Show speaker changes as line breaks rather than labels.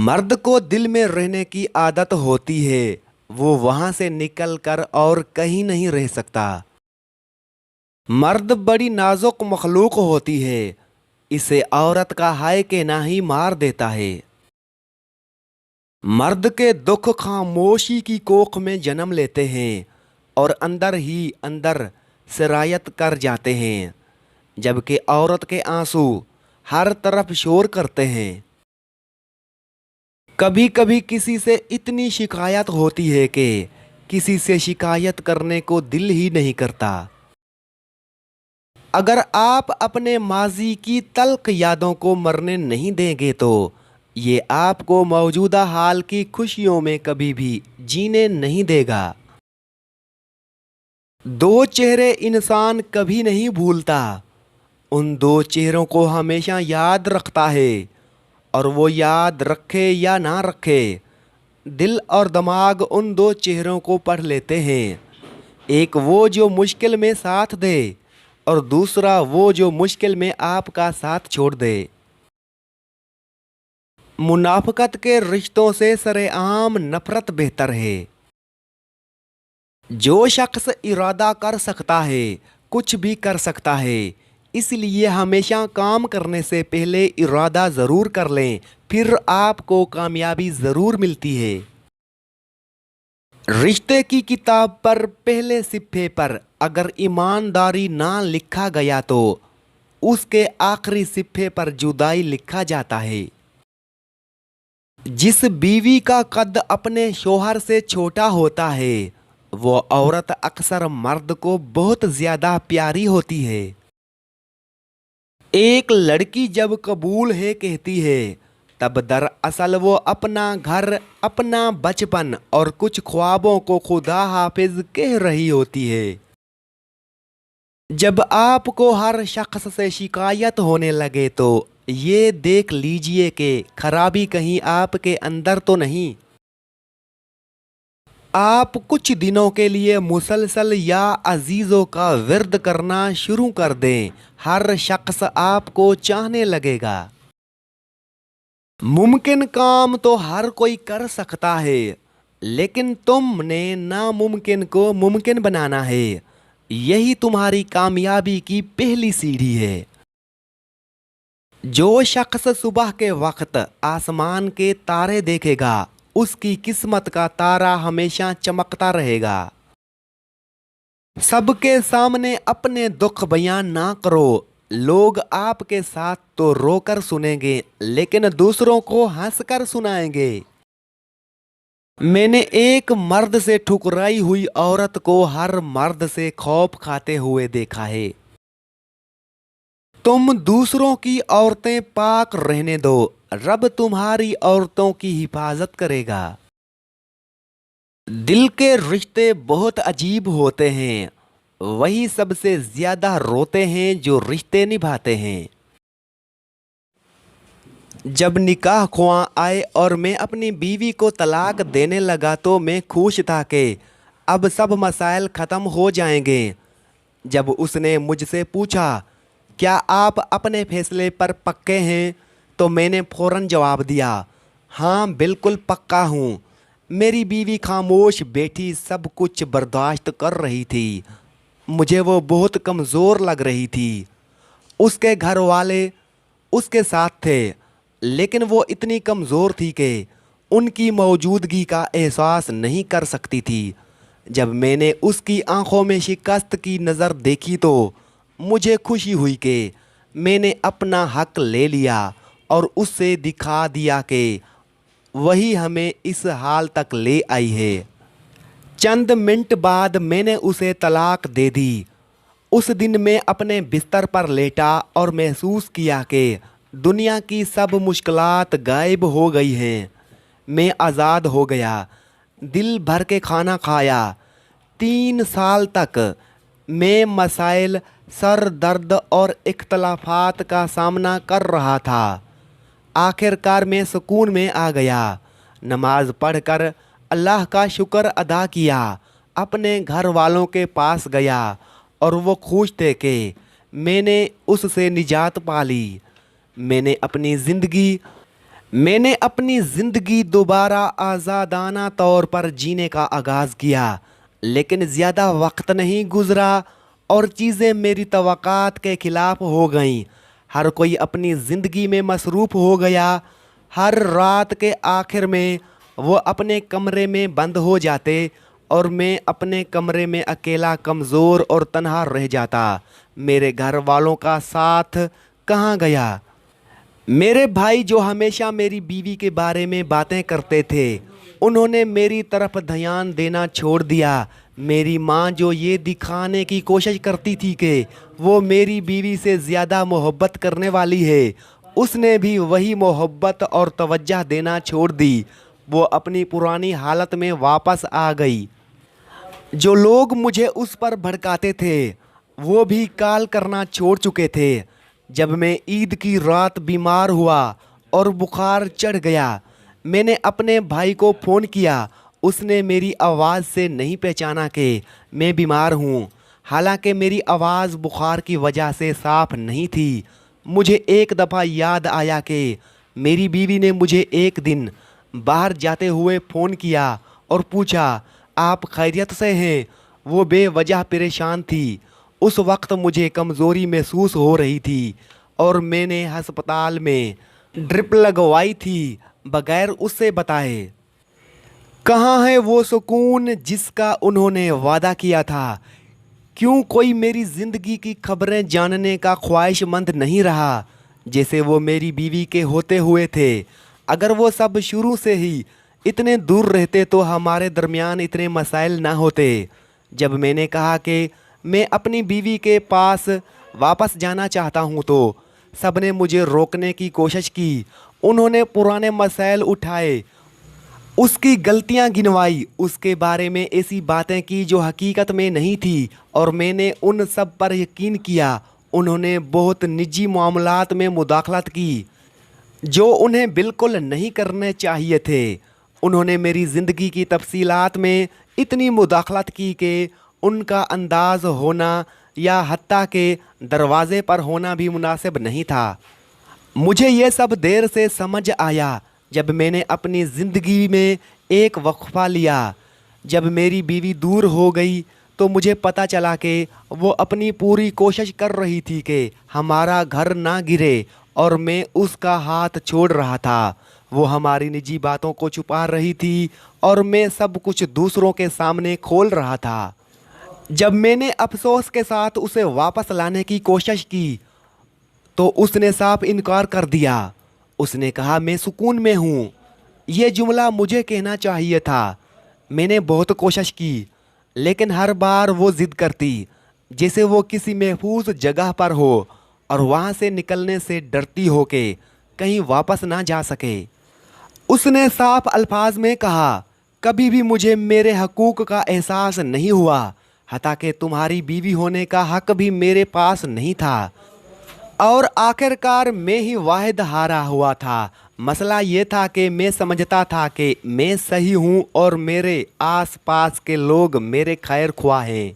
مرد کو دل میں رہنے کی عادت ہوتی ہے، وہ وہاں سے نکل کر اور کہیں نہیں رہ سکتا۔ مرد بڑی نازک مخلوق ہوتی ہے، اسے عورت کا ہائے کہنا ہی مار دیتا ہے۔ مرد کے دکھ خاموشی کی کوکھ میں جنم لیتے ہیں اور اندر ہی اندر سرایت کر جاتے ہیں، جبکہ عورت کے آنسو ہر طرف شور کرتے ہیں۔ کبھی کبھی کسی سے اتنی شکایت ہوتی ہے کہ کسی سے شکایت کرنے کو دل ہی نہیں کرتا۔ اگر آپ اپنے ماضی کی تلخ یادوں کو مرنے نہیں دیں گے تو یہ آپ کو موجودہ حال کی خوشیوں میں کبھی بھی جینے نہیں دے گا۔ دو چہرے انسان کبھی نہیں بھولتا، ان دو چہروں کو ہمیشہ یاد رکھتا ہے، اور وہ یاد رکھے یا نہ رکھے، دل اور دماغ ان دو چہروں کو پڑھ لیتے ہیں۔ ایک وہ جو مشکل میں ساتھ دے اور دوسرا وہ جو مشکل میں آپ کا ساتھ چھوڑ دے۔ منافقت کے رشتوں سے سرعام نفرت بہتر ہے۔ جو شخص ارادہ کر سکتا ہے کچھ بھی کر سکتا ہے، اس لیے ہمیشہ کام کرنے سے پہلے ارادہ ضرور کر لیں، پھر آپ کو کامیابی ضرور ملتی ہے۔ رشتے کی کتاب پر پہلے صفحے پر اگر ایمانداری نہ لکھا گیا تو اس کے آخری صفحے پر جدائی لکھا جاتا ہے۔ جس بیوی کا قد اپنے شوہر سے چھوٹا ہوتا ہے وہ عورت اکثر مرد کو بہت زیادہ پیاری ہوتی ہے۔ ایک لڑکی جب قبول ہے کہتی ہے تب دراصل وہ اپنا گھر، اپنا بچپن اور کچھ خوابوں کو خدا حافظ کہہ رہی ہوتی ہے۔ جب آپ کو ہر شخص سے شکایت ہونے لگے تو یہ دیکھ لیجئے کہ خرابی کہیں آپ کے اندر تو نہیں۔ آپ کچھ دنوں کے لیے مسلسل یا عزیزوں کا ورد کرنا شروع کر دیں، ہر شخص آپ کو چاہنے لگے گا۔ ممکن کام تو ہر کوئی کر سکتا ہے، لیکن تم نے ناممکن کو ممکن بنانا ہے، یہی تمہاری کامیابی کی پہلی سیڑھی ہے۔ جو شخص صبح کے وقت آسمان کے تارے دیکھے گا اس کی قسمت کا تارا ہمیشہ چمکتا رہے گا۔ سب کے سامنے اپنے دکھ بیان نہ کرو، لوگ آپ کے ساتھ تو رو کر سنیں گے لیکن دوسروں کو ہنس کر سنائیں گے۔ میں نے ایک مرد سے ٹھکرائی ہوئی عورت کو ہر مرد سے خوف کھاتے ہوئے دیکھا ہے۔ تم دوسروں کی عورتیں پاک رہنے دو، رب تمہاری عورتوں کی حفاظت کرے گا۔ دل کے رشتے بہت عجیب ہوتے ہیں، وہی سب سے زیادہ روتے ہیں جو رشتے نبھاتے ہیں۔ جب نکاح خواں آئے اور میں اپنی بیوی کو طلاق دینے لگا تو میں خوش تھا کہ اب سب مسائل ختم ہو جائیں گے۔ جب اس نے مجھ سے پوچھا کیا آپ اپنے فیصلے پر پکے ہیں تو میں نے فوراً جواب دیا ہاں بالکل پکا ہوں۔ میری بیوی خاموش بیٹھی سب کچھ برداشت کر رہی تھی، مجھے وہ بہت کمزور لگ رہی تھی۔ اس کے گھر والے اس کے ساتھ تھے لیکن وہ اتنی کمزور تھی کہ ان کی موجودگی کا احساس نہیں کر سکتی تھی۔ جب میں نے اس کی آنکھوں میں شکست کی نظر دیکھی تو مجھے خوشی ہوئی کہ میں نے اپنا حق لے لیا اور اس سے دکھا دیا کہ وہی ہمیں اس حال تک لے آئی ہے۔ چند منٹ بعد میں نے اسے طلاق دے دی۔ اس دن میں اپنے بستر پر لیٹا اور محسوس کیا کہ دنیا کی سب مشکلات غائب ہو گئی ہیں۔ میں آزاد ہو گیا، دل بھر کے کھانا کھایا۔ 3 سال تک میں مسائل، سر درد اور اختلافات کا سامنا کر رہا تھا۔ آخر کار میں سکون میں آ گیا، نماز پڑھ کر اللہ کا شکر ادا کیا، اپنے گھر والوں کے پاس گیا اور وہ خوش تھے کہ میں نے اس سے نجات پا لی۔ میں نے اپنی زندگی میں نے اپنی زندگی دوبارہ آزادانہ طور پر جینے کا آغاز کیا، لیکن زیادہ وقت نہیں گزرا اور چیزیں میری توقعات کے خلاف ہو گئیں۔ ہر کوئی اپنی زندگی میں مصروف ہو گیا۔ ہر رات کے آخر میں وہ اپنے کمرے میں بند ہو جاتے اور میں اپنے کمرے میں اکیلا، کمزور اور تنہا رہ جاتا۔ میرے گھر والوں کا ساتھ کہاں گیا؟ میرے بھائی جو ہمیشہ میری بیوی کے بارے میں باتیں کرتے تھے، انہوں نے میری طرف دھیان دینا چھوڑ دیا۔ میری ماں جو یہ دکھانے کی کوشش کرتی تھی کہ وہ میری بیوی سے زیادہ محبت کرنے والی ہے، اس نے بھی وہی محبت اور توجہ دینا چھوڑ دی۔ وہ اپنی پرانی حالت میں واپس آ گئی۔ جو لوگ مجھے اس پر بھڑکاتے تھے وہ بھی کال کرنا چھوڑ چکے تھے۔ جب میں عید کی رات بیمار ہوا اور بخار چڑھ گیا، میں نے اپنے بھائی کو فون کیا۔ اس نے میری آواز سے نہیں پہچانا کہ میں بیمار ہوں، حالانکہ میری آواز بخار کی وجہ سے صاف نہیں تھی۔ مجھے ایک دفعہ یاد آیا کہ میری بیوی نے مجھے ایک دن باہر جاتے ہوئے فون کیا اور پوچھا، آپ خیریت سے ہیں؟ وہ بے وجہ پریشان تھی۔ اس وقت مجھے کمزوری محسوس ہو رہی تھی اور میں نے ہسپتال میں ڈرپ لگوائی تھی بغیر اس سے بتائے۔ کہاں ہے وہ سکون جس کا انہوں نے وعدہ کیا تھا؟ کیوں کوئی میری زندگی کی خبریں جاننے کا خواہش مند نہیں رہا جیسے وہ میری بیوی کے ہوتے ہوئے تھے؟ اگر وہ سب شروع سے ہی اتنے دور رہتے تو ہمارے درمیان اتنے مسائل نہ ہوتے۔ جب میں نے کہا کہ میں اپنی بیوی کے پاس واپس جانا چاہتا ہوں تو سب نے مجھے روکنے کی کوشش کی۔ انہوں نے پرانے مسائل اٹھائے، اس کی غلطیاں گنوائی، اس کے بارے میں ایسی باتیں کی جو حقیقت میں نہیں تھی، اور میں نے ان سب پر یقین کیا۔ انہوں نے بہت نجی معاملات میں مداخلت کی جو انہیں بالکل نہیں کرنے چاہیے تھے۔ انہوں نے میری زندگی کی تفصیلات میں اتنی مداخلت کی کہ ان کا انداز ہونا یا حتیٰ کہ دروازے پر ہونا بھی مناسب نہیں تھا۔ مجھے یہ سب دیر سے سمجھ آیا جب میں نے اپنی زندگی میں ایک وقفہ لیا۔ جب میری بیوی دور ہو گئی تو مجھے پتہ چلا کہ وہ اپنی پوری کوشش کر رہی تھی کہ ہمارا گھر نہ گرے، اور میں اس کا ہاتھ چھوڑ رہا تھا۔ وہ ہماری نجی باتوں کو چھپا رہی تھی اور میں سب کچھ دوسروں کے سامنے کھول رہا تھا۔ جب میں نے افسوس کے ساتھ اسے واپس لانے کی کوشش کی تو اس نے صاف انکار کر دیا۔ اس نے کہا، میں سکون میں ہوں۔ یہ جملہ مجھے کہنا چاہیے تھا۔ میں نے بہت کوشش کی، لیکن ہر بار وہ ضد کرتی جیسے وہ کسی محفوظ جگہ پر ہو اور وہاں سے نکلنے سے ڈرتی ہو کہ کہیں واپس نہ جا سکے۔ اس نے صاف الفاظ میں کہا، کبھی بھی مجھے میرے حقوق کا احساس نہیں ہوا، حتیٰ کہ تمہاری بیوی ہونے کا حق بھی میرے پاس نہیں تھا، اور آخر کار میں ہی واحد ہارا ہوا تھا۔ مسئلہ یہ تھا کہ میں سمجھتا تھا کہ میں صحیح ہوں اور میرے آس پاس کے لوگ میرے خیر خواہ ہیں۔